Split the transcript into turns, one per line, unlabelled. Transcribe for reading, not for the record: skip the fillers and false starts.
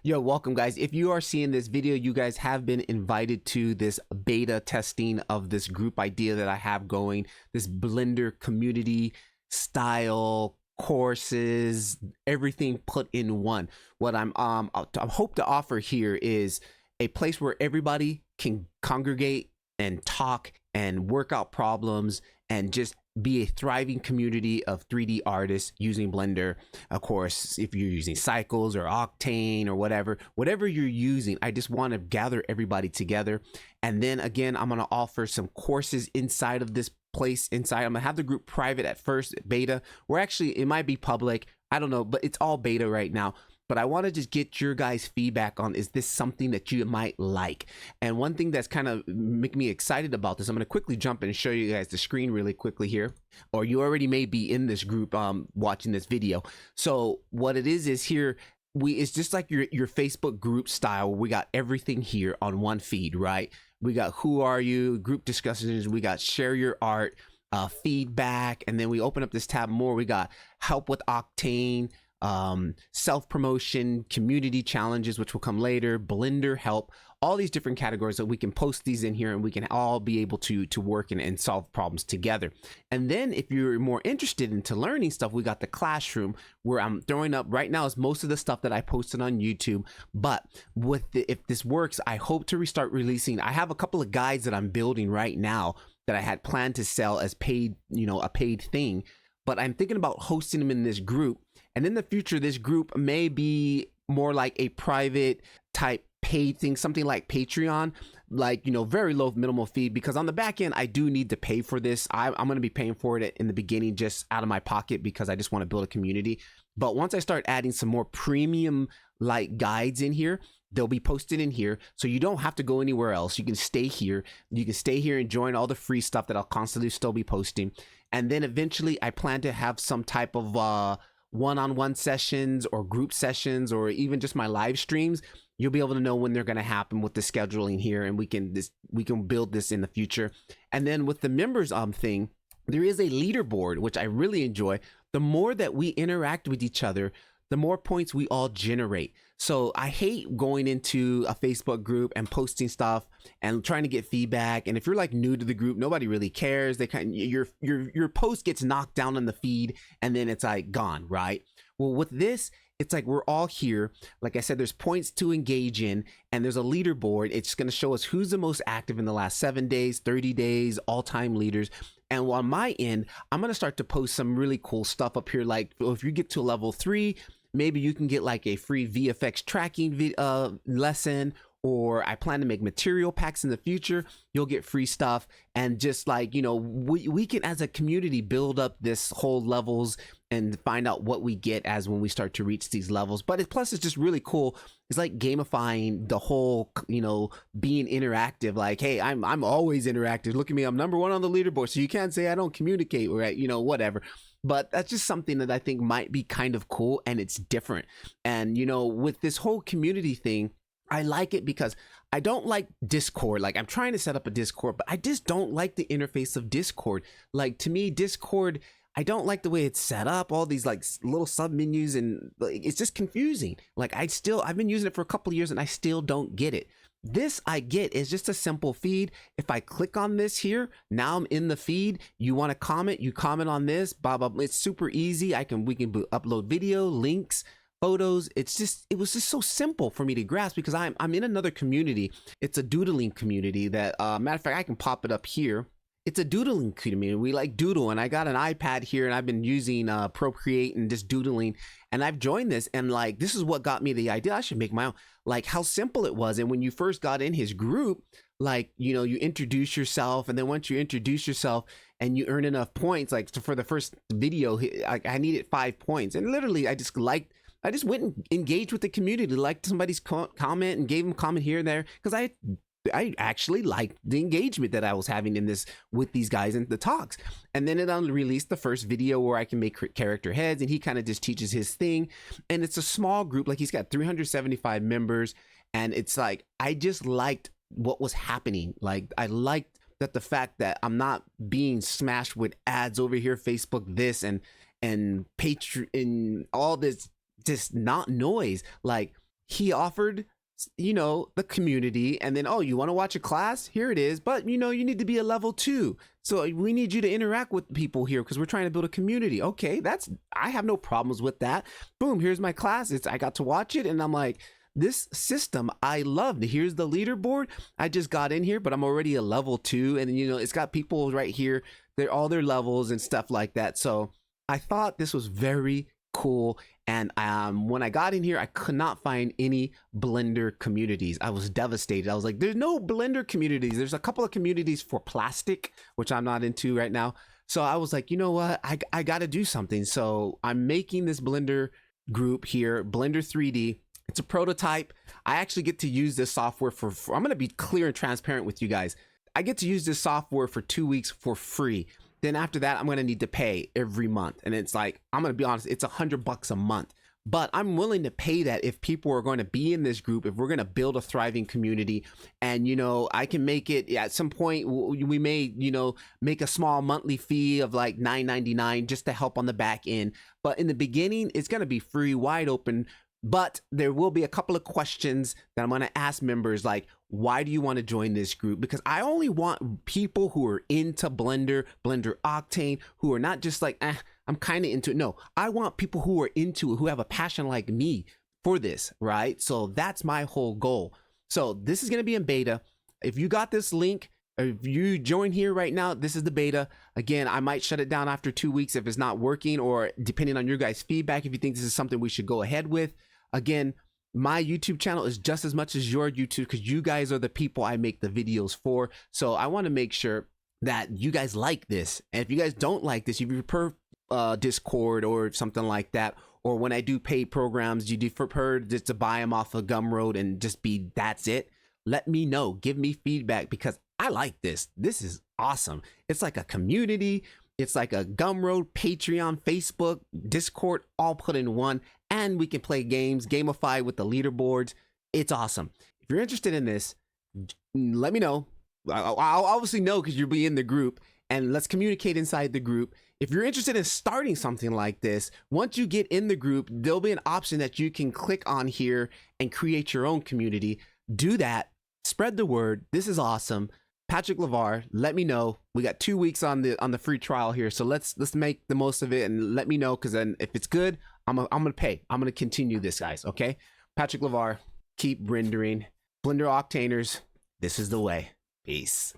Yo, welcome guys. If you are seeing this video, you guys have been invited to this beta testing of this group idea that I have going, this Blender community style courses, everything put in one. What I hope to offer here is a place where everybody can congregate and talk and work out problems and just be a thriving community of 3D artists using Blender. Of course, if you're using Cycles or Octane or whatever you're using, I just want to gather everybody together. And then again, I'm going to offer some courses inside of this place. I'm going to have the group private at first, beta, or actually it might be public. I don't know, but it's all beta right now. But I want to just get your guys' feedback on, is this something that you might like? And one thing that's kind of making me excited about this, I'm going to quickly jump in and show you guys the screen really quickly here. Or you already may be in this group watching this video. So what it is here, it's just like your Facebook group style. We got everything here on one feed, right? We got who are you, group discussions, we got share your art, feedback, and then we open up this tab more. We got help with Octane, self-promotion, community challenges, which will come later, Blender help, all these different categories that we can post these in here and we can all be able to work and solve problems together. And then if you're more interested into learning stuff, we got the classroom where I'm throwing up right now is most of the stuff that I posted on YouTube. But if this works, I hope to restart releasing. I have a couple of guides that I'm building right now that I had planned to sell as paid, a paid thing. But I'm thinking about hosting them in this group. And in the future, this group may be more like a private type paid thing, something like Patreon, like, very low minimal fee, because on the back end, I do need to pay for this. I'm going to be paying for it in the beginning, just out of my pocket, because I just want to build a community. But once I start adding some more premium like guides in here, they'll be posted in here. So you don't have to go anywhere else. You can stay here. You can stay here and join all the free stuff that I'll constantly still be posting. And then eventually I plan to have some type of one-on-one sessions or group sessions, or even just my live streams. You'll be able to know when they're going to happen with the scheduling here, and we can build this in the future. And then with the members thing, there is a leaderboard, which I really enjoy. The more that we interact with each other, the more points we all generate. So I hate going into a Facebook group and posting stuff and trying to get feedback. And if you're like new to the group, nobody really cares. They your post gets knocked down in the feed and then it's like gone, right? Well, with this, it's like we're all here. Like I said, there's points to engage in, and there's a leaderboard. It's going to show us who's the most active in the last 7 days, 30 days, all-time leaders. And on my end, I'm going to start to post some really cool stuff up here. Like if you get to level 3, maybe you can get like a free VFX tracking lesson, or I plan to make material packs in the future. You'll get free stuff. And just like, we can as a community build up this whole levels and find out what we get as when we start to reach these levels. But plus it's just really cool. It's like gamifying the whole, being interactive. Like, hey, I'm always interactive. Look at me, I'm number 1 on the leaderboard. So you can't say I don't communicate, right? Whatever. But that's just something that I think might be kind of cool, and it's different. And, with this whole community thing, I like it because I don't like Discord. Like, I'm trying to set up a Discord, but I just don't like the interface of Discord. Like, to me, Discord, I don't like the way it's set up, all these like little sub menus, and it's just confusing. Like, I've been using it for a couple of years and I still don't get it. This I get is just a simple feed. If I click on this here, now I'm in the feed. You want to comment, you comment on this, blah, blah, blah. It's super easy. We can upload video, links, photos. It was just so simple for me to grasp, because I'm in another community. It's a doodling community that, matter of fact, I can pop it up here. It's a doodling community. We like doodle, and I got an iPad here, and I've been using Procreate and just doodling, and I've joined this, and like, this is what got me the idea. I should make my own, like how simple it was. And when you first got in his group, like, you introduce yourself, and then once you introduce yourself and you earn enough points, like for the first video, I needed 5 points, and literally I just went and engaged with the community, liked somebody's comment and gave them a comment here and there, because I actually liked the engagement that I was having in this with these guys in the talks. And then it released the first video where I can make character heads, and he kind of just teaches his thing. And it's a small group. Like, he's got 375 members, and it's like, I just liked what was happening. Like, I liked that the fact that I'm not being smashed with ads over here, Facebook this and Patreon and all this just not noise. Like, he offered, you know, the community, and then, oh, you want to watch a class? Here it is. But, you know, you need to be a level 2. So we need you to interact with people here because we're trying to build a community. Okay, I have no problems with that. Boom, here's my class. I got to watch it, and I'm like, this system I loved. Here's the leaderboard. I just got in here, but I'm already a level 2, and you know, it's got people right here. They're all their levels and stuff like that. So I thought this was very cool. And when I got in here, I could not find any Blender communities. I was devastated. I was like, there's no Blender communities. There's a couple of communities for plastic, which I'm not into right now. So I was like, you know what? I got to do something. So I'm making this Blender group here, Blender 3D. It's a prototype. I actually get to use this software for I'm going to be clear and transparent with you guys. I get to use this software for 2 weeks for free. Then after that, I'm going to need to pay every month. And it's like, I'm going to be honest, it's $100 a month. But I'm willing to pay that if people are going to be in this group, if we're going to build a thriving community. And, you know, I can make it at some point, we may, you know, make a small monthly fee of like $9.99 just to help on the back end. But in the beginning, it's going to be free, wide open. But there will be a couple of questions that I'm going to ask members, like, why do you want to join this group? Because I only want people who are into Blender, Blender Octane, who are not just like, I'm kind of into it. No, I want people who are into it, who have a passion like me for this, right? So that's my whole goal. So this is going to be in beta. If you got this link, if you join here right now, this is the beta. Again, I might shut it down after 2 weeks if it's not working, or depending on your guys' feedback, if you think this is something we should go ahead with. Again, my YouTube channel is just as much as your YouTube because you guys are the people I make the videos for. So I want to make sure that you guys like this. And if you guys don't like this, if you prefer Discord or something like that, or when I do paid programs, you prefer just to buy them off of Gumroad and just be, that's it. Let me know. Give me feedback because I like this. This is awesome. It's like a community. It's like a Gumroad, Patreon, Facebook, Discord, all put in one. And we can play games, gamify with the leaderboards. It's awesome. If you're interested in this, let me know. I'll obviously know because you'll be in the group, and let's communicate inside the group. If you're interested in starting something like this, once you get in the group, there'll be an option that you can click on here and create your own community. Do that. Spread the word. This is awesome. Patrick LeVar, let me know. We got 2 weeks on the free trial here, so let's make the most of it and let me know, because then if it's good, I'm gonna pay. I'm gonna continue this, guys. Okay, Patrick LeVar, keep rendering. Blender Octaners, this is the way. Peace.